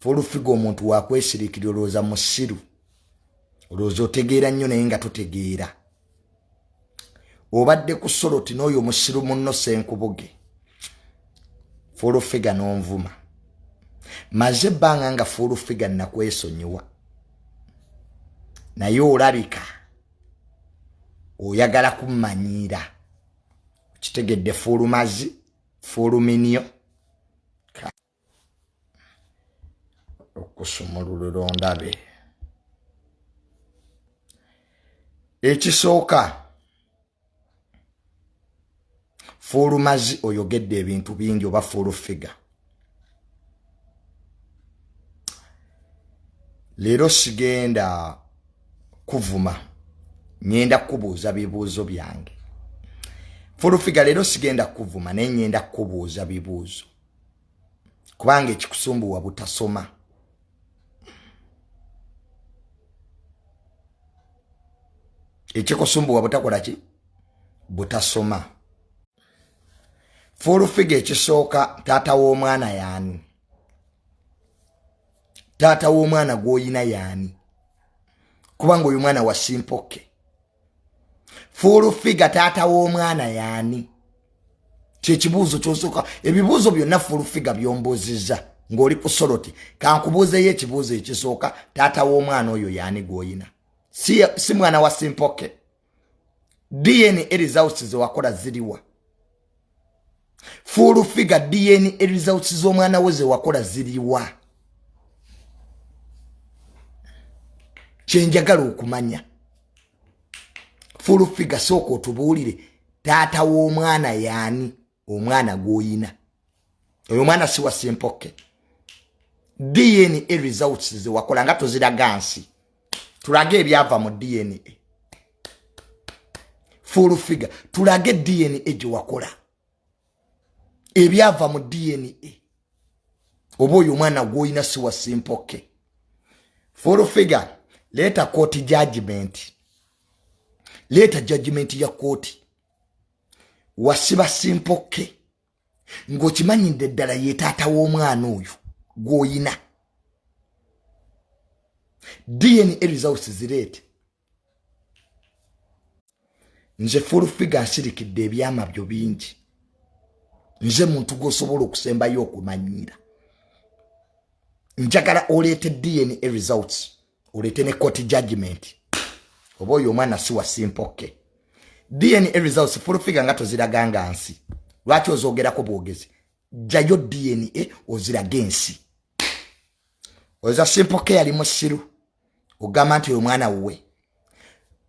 full figure omuntu wa kwesirikira olooza musiru olooza otegeera nnyo naye nga totegeera obadde ku soroti n'oyo musiru munno Senkubuge full figure n'onvuma maze ebbanga nga full figure nakwesonyiwa naye olabika oyagala kummanyiira kitegedde full mazi full minio okusumululira ondabe ekisooka full mazi oyogedde ebintu bingi oba full figure leero sigenda kuvuma nyenda kubuuza bibuuzo byange full figure leero sigenda kuvuma naye nyenda kubuuza bibuuzo kubanga ekikusumbuwa butasoma ekikusumbuwa butakola ki butasoma full figure ekisooka taata w'omwana yaani taata w'omwana gw'oyina yaani kubanga oyo mwana wa Simpoke full figure taata w'omwana yaani kyekibuuzo kyosooka ebibuuzo byonna full figure byombuuzizza ng'oli ku soroti kankubuuzeyo ekibuuzo ekisooka taata w'omwana oyo yaani gw'oyina si mwana wa Simpoke DNA results zewakola ziriwa full figure DNA results z'omwana we zewakola ziriwa kyenjagala okumanya full figure sooka otubuulire taata w'omwana yaani omwana gw'oyina oyo mwana si wa Simpoke DNA results zewakola nga toziraga nsi tulage ebyava mu DNA full figure tulage DNA gyewakola ebyava mu DNA oba oyo omwana gw'oyina si wa Simpoke full figure leta court judgment leta judgment ya court wasiba Simpoke ng'okimanyidde ddala ye taata w'omwana oyo gw'oyina DNA results zirete nze full figure nsirikidde ebyama byo bingi nze muntu gwosobola okusembayo okumanyiira njagala oleete DNA results oleete ne court judgment oba oyo omwana si wa Simpoke DNA results full figure nga toziraganga nsi lwaki ozoogerako bwogezi jjayo DNA oziraga ensi oza Simpoke yali musiru ogamba nti omwana wuwe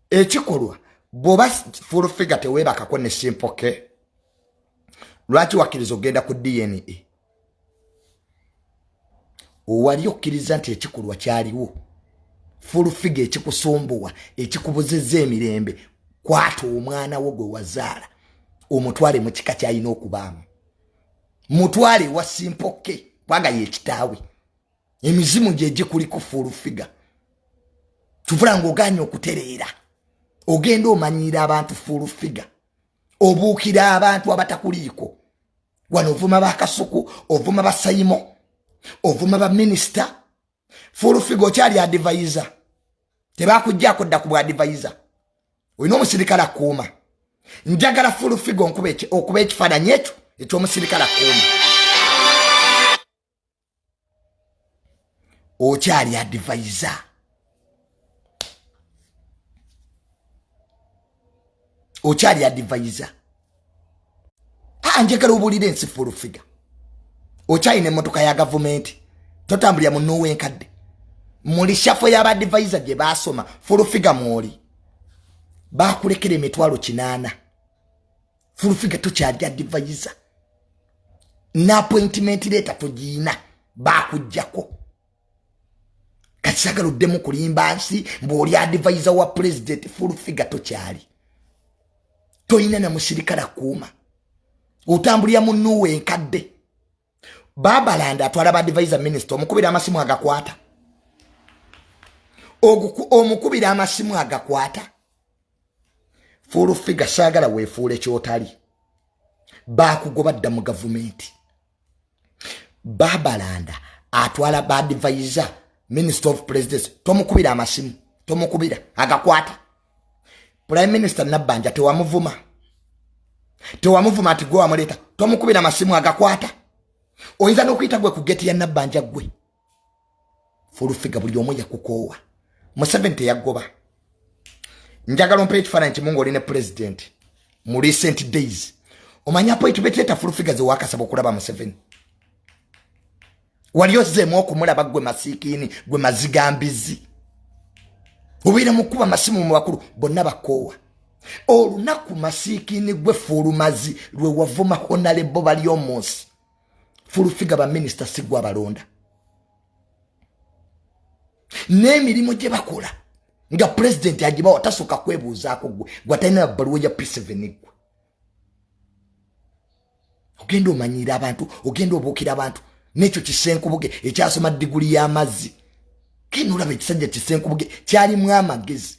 ekikolwa bw'oba full figure teweebakako ne Simpoke lwaki wakkiriza ogenda ku DNA owali okkiriza nti ekikolwa kyaliwo full figure ekikusumbuwa ekikubuzizza emirembe kwata omwana wo gwe wazaala omutwale mu kika kyalina okubaamu mutwale wa Simpoke kwaga ye kitaawe emizimu gye gikuliko full figure tuvula ng'oganya okutereera ogenda omanyiira abantu full figure obuukira abantu abatakuliiko wano ovuma bakasuku ovuma basayimo ovuma ba minister full figure okyali advisor tebakujjako dda ku advisor oyina omusirikale akuuma njagala full figure okuba ekifaananyi ekyo eky'omusirikale akuuma okyali advisor okyali advisor njagala obuulire ensi full figure okyalina emmotoka ya gavumenti totambulira mu Norway enkadde muli shafo y'abadvisor gye baasoma full figure mwoli baakulekera emitwalo 8 full figure tokyali advisor n'appointment letter togiina baakujjako kati sagala oddemu kulimba nsi mbw'oli advisor wa president full figure tokyali toyina na musirikale akuuma otambulira mu Norway enkadde Babalanda atwala ba advisor minister omukubira amasimu agakwata omukubira amasimu agakwata full figure sagala weefuule kyotali bakugoba dda mu government Babalanda atwala bad advisor minister of presidency tomukubira amasimu tomukubira agakwata prime minister Nabbanja tewamuvuma ati gwe amuleta tomukubira amasimu agakwata oyinza n'okuyita gwe ku geti ya Nabbanja gwe fulufiga buli omu yakukoowa Museveni teyagoba njagala ompe ekifaananyi kimu ng'oli ne president mu recent days omanya appointment letter fulufiga ze wakasaba okulaba Museveni wali ozzeemu okumulaba gwe masiikini gwe mazigambizi obeera mu kuba masimu mu bakulu bonna bakoowa olunaku masiikini gwe fulumazi lwe wavuma honorable bali omunsi fulufiga ba minister sigwa balonda n'emirimu gye bakola nga president agibawo tasooka kwebuuzaako gwe gwatalina bbaluwa ya P7 gwe ogenda omanyira abantu ogenda obuukira abantu n'ekyo kisenkubuge ekyasoma diguli y'amazzi kino olaba ekisajja kisenkubuge kyalimu amagezi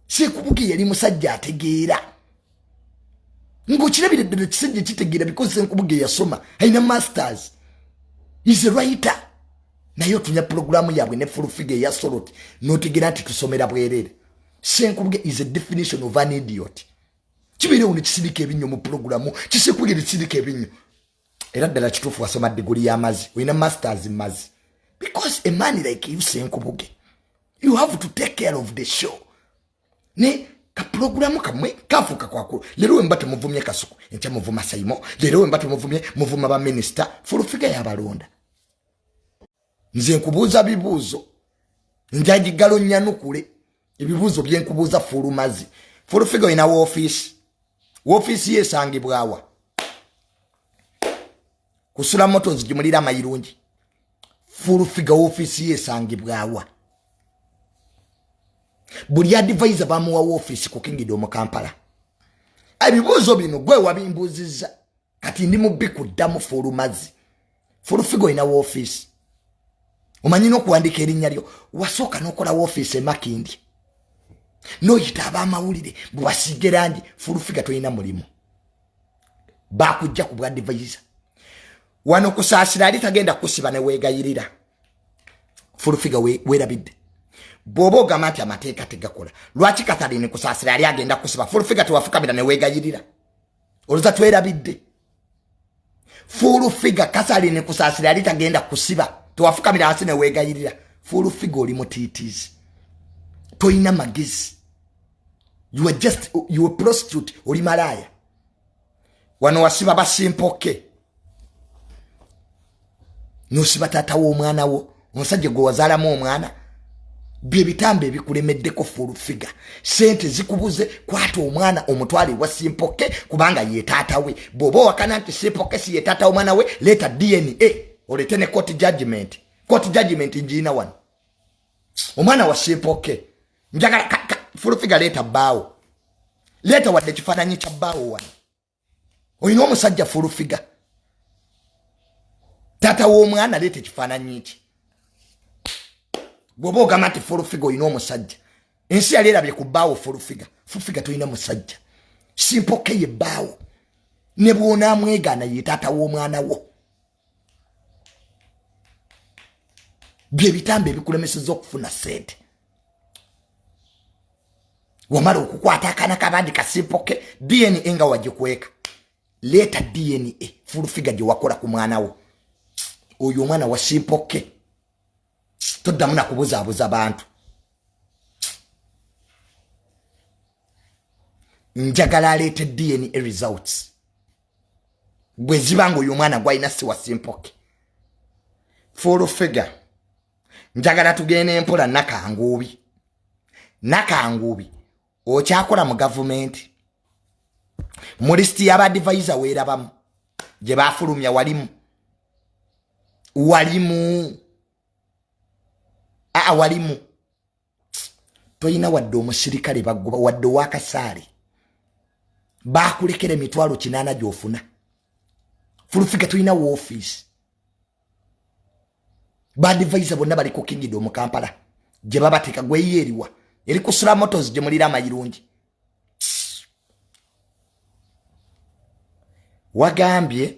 senkubuge yali musajja ategeera ng'okirabira ddala ekisajja kitegeera because senkubuge yasoma alina masters is a writer naye otunya programu yaabwe ne fulufiga eya soloti n'otegeera nti tusomera bwerere senkubuge is a definition of an idiot kibeerewo ne kisirika ebinnyo mu programu kisenkubuge ne kisirika ebinnyo era ddala kituufu wasoma diguli y'amazzi olina masters mazzi because a man like you senkubuge you have to take care of the show ne ka programu kamwe kafuuka kwakulu leero wemba temuvumye Kasuku enkya muvuma Saimo leero wemba temuvumye muvuma ba minister fulufiga yabalonda nze nkubuuza bibuuzo njagigalo nnyanukule ebibuuzo bye nkubuuza fulumazi fulufiga olina woofiisi yesangibwawa kusula motors gimulira amayirungi fulufiga woofiisi yesangibwawa buli advisor bamuwa woofiisi ku Kingdom Kampala ebibuuzo bino gwe wabimbuuzizza kati ndi mubbi kuddamu fulumazi fulufiga olina woofiisi omanyi n'okuwandiika erinnya lyo wasooka n'okola woofiisi e Makindi n'oyita ab'amawulire bwe basiige langi fulufiga tolina mulimu baakujja ku bwa advisor wano kusaasira ali tagenda kusiba ne weegayirira fulufiga weerabidde bw'oba ogamba nti amateeka tegakola lwaki Kathaline kusaasira ali agenda kusiba fulufiga tewafukamira ne weegayirira oluza twerabidde fulufiga Kathaline kusaasira ali tagenda kusiba tewafukamira hasi ne weegayirira fulufiga oli mutiitiizi toyina magezi you are prostitute oli malaya wano wasiba basimpoke nosiba taata w'omwana wo omusajja gwe wazaalamu omwana bye bitambo ebikulemeddeko fulufiga sente zikubuze kwata omwana omutwale wa simpoke kubanga ye taata we bw'oba owakana nti simpoke si ye taata w'omwana we leeta DNA olete ne court judgment njiina wano omwana wa simpoke njagala fulufiga leeta bbaawo leeta wadde ekifaananyi kya bbaawo wano olina omusajja fulufiga taata w'omwana leeta ekifaananyi ki bw'oba ogamba nti fulufiga olina omusajja ensi yali erabye ku bbaawo fulufiga tolina musajja simpoke ye bbaawo ne bw'onaamwegaana ye taata w'omwana wo bye bitambo ebikulemeseza okufuna sente wamala okukwata akaana kabandi kasimpoke DNA nga wagikweka leeta DNA fulufiga gye wakola ku mwana wo oyo omwana wa simpoke toddamu nakubuzaabuza bantu njagala aleete DNA results bwe ziba nga oyo omwana gwalina si wa simpoke fulufiga njagala tugende empola nakanguubi okyakola mu gavumenti mu lisiti y'abadvisor weerabamu gye baafulumya walimu toyina wadde omusirikale bagoba wadde owakasaale baakulekera emitwalo 8 gy'ofuna fulufiga toyina woofiisi badvisor bonna bali ku Kingdom Kampala gye babateeka gweyeeriwa eri kusula motors gye mulira amayirungi wagambye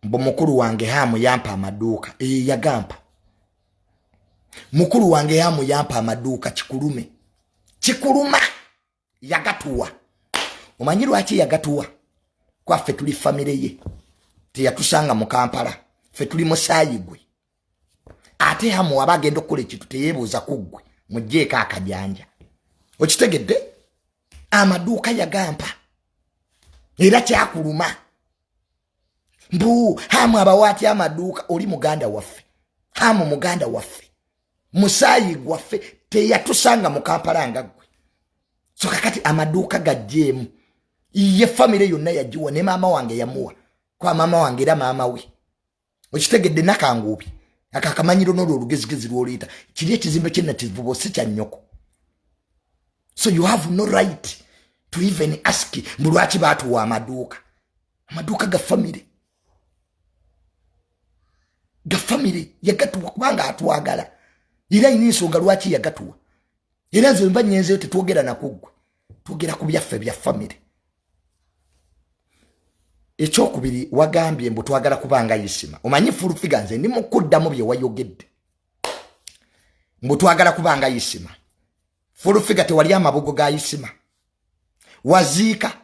mbo mukuru wange hamu yampa amaduuka yagampa mukuru wange hamu yampa amaduuka kikuluma yagatuwa omanyi lwaki yagatuwa kwaffe tuli famire ye teyatusanga mu Kampala ffe tuli musaayi gwe ate hamu abagenda okukola ekintu teyeebuuza ku ggwe mugjeeko akajanja okitegedde amaduuka yagampa era kyakuluma mbu hamu abawaati amaduuka oli muganda waffe hamu muganda waffe musaayi gwaffe teyatusanga mu Kampala nga ggwe so kakati amaduuka gajjeemu ye famire yonna yagiwa ne maama wange yamuwa kwa maama wange era maama we okitegedde nakanguubi akakamanyiro n'olwo olugezigezi lw'oluyita kiri ekizimbe ky'ennativubo si kya nnyoko so you have no right to even ask mbu lwaki baatuwa amaduuka ga famire yagatuwa kubanga atwagala era ina ensonga lwaki yagatuwa era nze mba nyenzeyo tetwogera nakuggwe twogera ku byaffe bya famire ekyokubiri wagambye mbu twagala kubanga yisima omanyi fulufiga nze ndi mukuddamu bye wayogedde mbu twagala kubanga yisima fulufiga tewali amabugo ga yisima waziika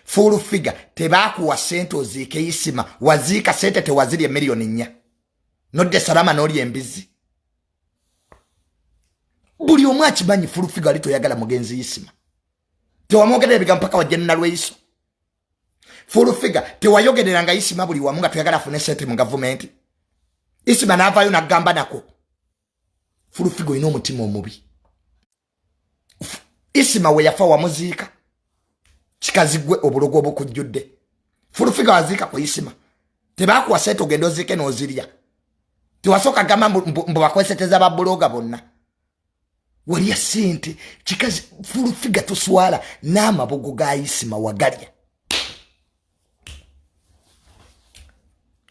fulufiga tebakuwa sente oziike yisima waziika sente tewazirya miliyoni 4 nodde salama n'oli embizi buli omu akimanyi fulufiga ali toyagala mugenzi yisima tewamwogerera ebigambo mpaka wajja nalweyiso fulufiga tewayogereranga yisima buli wamu nga toyagala afune sente mu gavumenti isima n'avaayo n'agamba nako fulufiga olina omutima omubi isima we yafa wamuziika kikazigwe obulogo obukujjudde fulufiga waziika ku isima tebakuwa sente ogenda oziike n'ozirya tewasooka gamba mbu bakweseteza babuloga bonna waliya sente kikazi fulufiga tuswala n'amabugo ga isima wagalya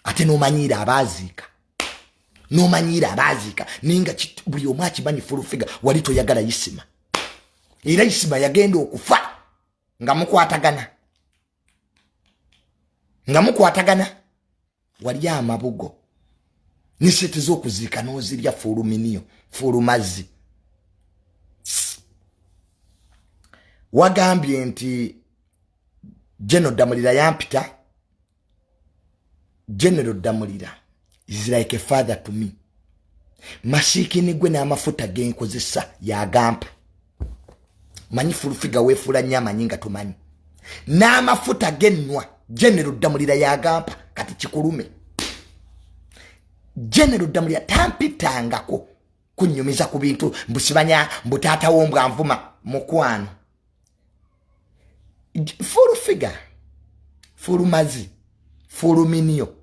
ate n'omanyiira abaziika ninga buli omu akimanyi fulufiga wali toyagala isima era isima yagenda okufa nga mukwatagana wali amabugo ne sente z'okuziika n'ozirya fuluminiyo fulumazzi wagambye nti General Damulira yampita General Damulira is like a father to me mashikini gwe n'amafuta genkozesa yagampa manyi fulufiga weefula nyama nyinga tumanyi n'amafuta gennwa General Damulira yagampa kati kikulume General Damulira tampitangako kunyumiza ku bintu mbusibanya mbutaata wombwa nvuma mukwano fulufiga fulumazi fuluminiyo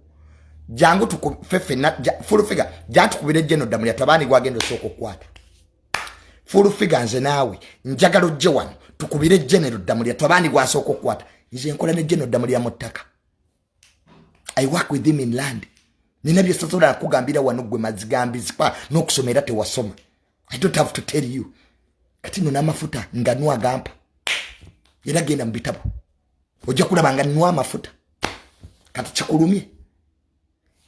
jangu tukufefe fulufiga jatukubire General Damulira tabani gwagendo soko kwata fulufiga nze nawe njagala ojje wano tukubire General Damulira tabani gwa soko kwata nze nkola ne General Damulira mu ttaka I work with him in land nina bye sosola kugambira wano gwe mazigambizi pa n'okusomera tewasoma I don't have to tell you kati nuna amafuta nganwa gampa era genda mbitabo ojja kulaba nga nwa amafuta kati kikulumye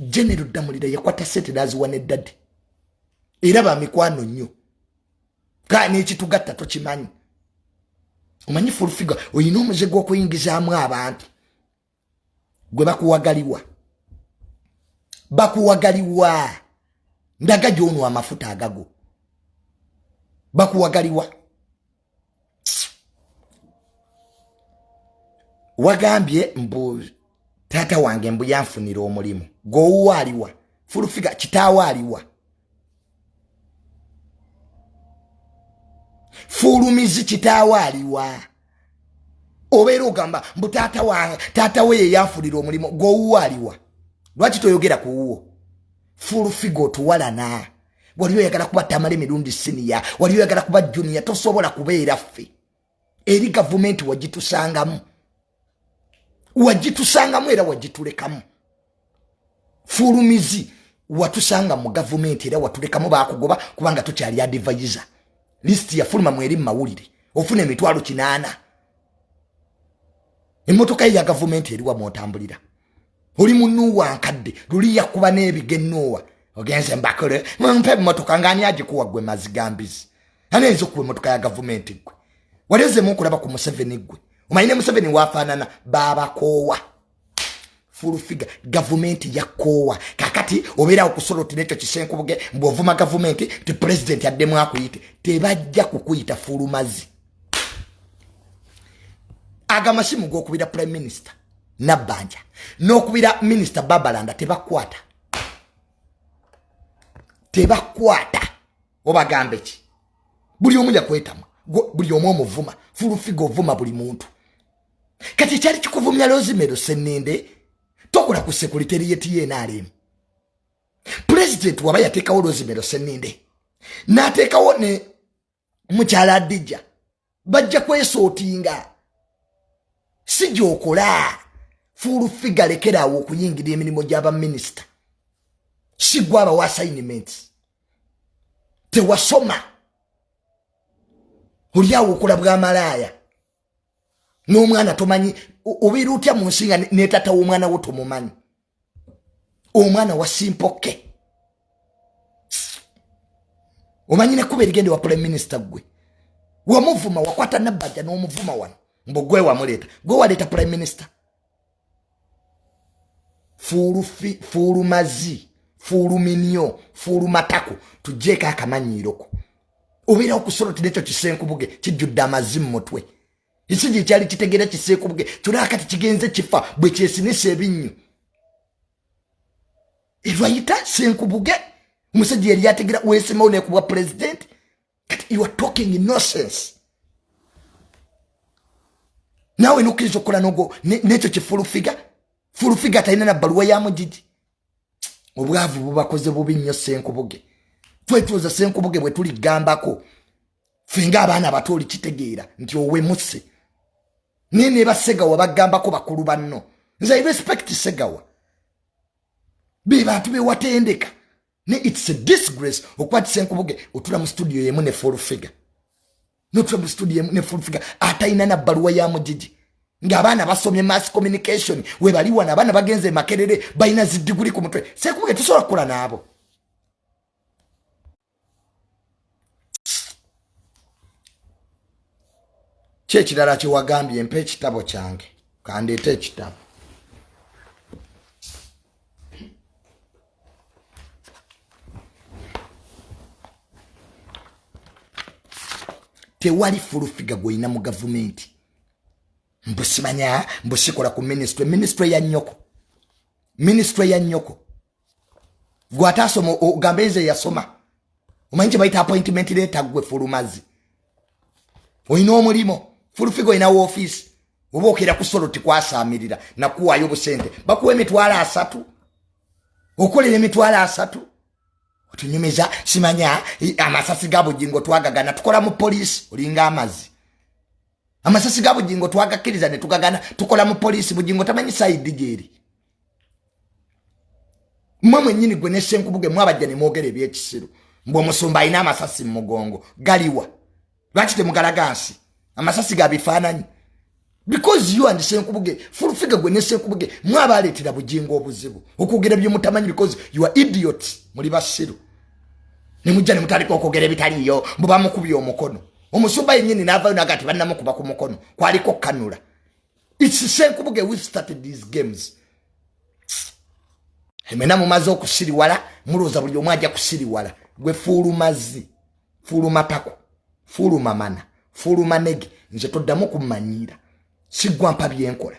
General Damulira yakwata sente naziwa ne daddy era ba mikwano nnyo kani ekitugatta tokimanyi omanyi fulufiga oyina omuze gw'okuyingizaamu abantu gwe bakuwagaliwa ndaga gy'onwa amafuta agago bakuwagaliwa wagambye mbu tata wange mbu yanfunira omulimu gwowa aliwa fulufiga kitaawa aliwa fulumizi kitaawa aliwa obeera ogamba mbu tata we ye yanfunira omulimu gwowa aliwa lwaki toyogera ku wuwo fulufiga otuwalana wali oyagala kuba Tamale mirundi siniya wali oyagala kuba junior tosobola kubeera ffe eri gavumenti wagitusangamu era wagitulekamu fulumizi watusanga mu gavumenti era watulekamu bakugoba kubanga tukyali advisor list ya fuluma mweri mawulire ofuna emitwalo 8 Emmotoka ya government eriwa motambulira. Oli munuwa nkadde luli yakuba n'ebigennowa. Ogenze mbakole mpe emmotoka ngani agikuwa gwe mazigambizi. Anenzo kuwe emmotoka ya government gwe. Waleze mukulaba ku Museveni gwe. Omayine Museveni wafaanana baba kowa. Full figure government ya kowa. Kakati obera okusoloti necho kisenkubuge mbovuma government te president yaddemu akuyite tebajja kukuyita fulumazi. Agamasimu gokubira prime minister Nabanja nokubira minister Babalanda tebakwata obagambe ki buli omu yakwetamu buli omu omuvuma full figure ovuma buli muntu kati kyali kikuvumya Lozimero Seninde tokola ku secretariat ye NRM president waba yateekawo Lozimero Seninde n'ateekawo ne mukyala Adija bajja kwesootinga sijokola full figure lekerawo okuyingira emirimu gy'aba minister sigwaba wa assignments tewasoma oliawo okola bwa malaya n'omwana tomanyi obeera otya mu nsinga ne tata w'omwana wo tomumanyi omwana wa simpoke omanyi ne kuba erigende wa prime minister gwe wamuvuma wakwata Nabanja n'omuvuma wano mbo gwe wamuleta gwe waleta prime minister fulu mazi fulu minyo fulu matako tujeka akamanyiroko obera okusoloti necho kisenkubuge kijjudde amazimu mutwe isiji kyali kitegera kisenkubuge kyona kati kigenze kifa bwe kyesinisa ebinyu erwayita senkubuge umusajja yali yategera wesema one kuba president kati you are talking in nonsense. Nawe nukiriza okukola nogo necho kifulu figa taina na baluwa ya mujiji obwavu bubakoze bubi nnyo senkubuge twetuza senkubuge bwe tuli gambako finga abaana abato kitegeera nti owe musse nene basegawa bagambako bakulu banno nze I respect segawa bantu bewatendeka ne it's a disgrace okwati senkubuge otula mu studio yemu ne full figure notula mu studio yemu ne full figure ataina na baluwa ya mujiji ngabana basomye mass communication we bali wana bana bagenze makerere baina zidiguri ku mutwe senkubuge tusobola kukola nabo. Chekirala kiwagambye mpe ekitabo kyange kandeete ekitabo. Tewali full figure goyina mu government mbusimanya mbusikola ku ministry ya nyoko gwatasomo ogambeze yasoma omanyi bayita appointment letter gwe fulumazi oyina omulimo full figure ina office obokera kusoloti kwasamirira na kuwayo busente bakuwe emitwala 3 okolera emitwala 3 otunyumeza simanya amasasi gabo jingo twagagana tukola mu police olinga amazi amasasi gabo jingo twagakiriza ne tugagana tukola mu police bujingo tamanyi side jeri mwe nyini gwe ne senkubuge mwabajja ne mwogere ebyekisiru mbo musumba ina amasasi mu mugongo galiwa lwakite mugalagansi amasasi gabifaananyi because you and senkubuge full figure gwe ne senkubuge mwabaletera bujingo obuzibu okugera byo mutamanyi because you are idiots muri basiru ne mujja ne mutali kokogera bitaliyo mbuba mukubye omukono omusumba yenyini navayo nagati banna kuba ku mukono kwaliko kanula. It's senkubuge we started these games. Hemena mumazo kusiri wala muloza buli omwaja kusiri wala gwe fulu mazi fulu matako fulu mamana fulu manege nze toddamu kumanyira sigwa mpa byenkola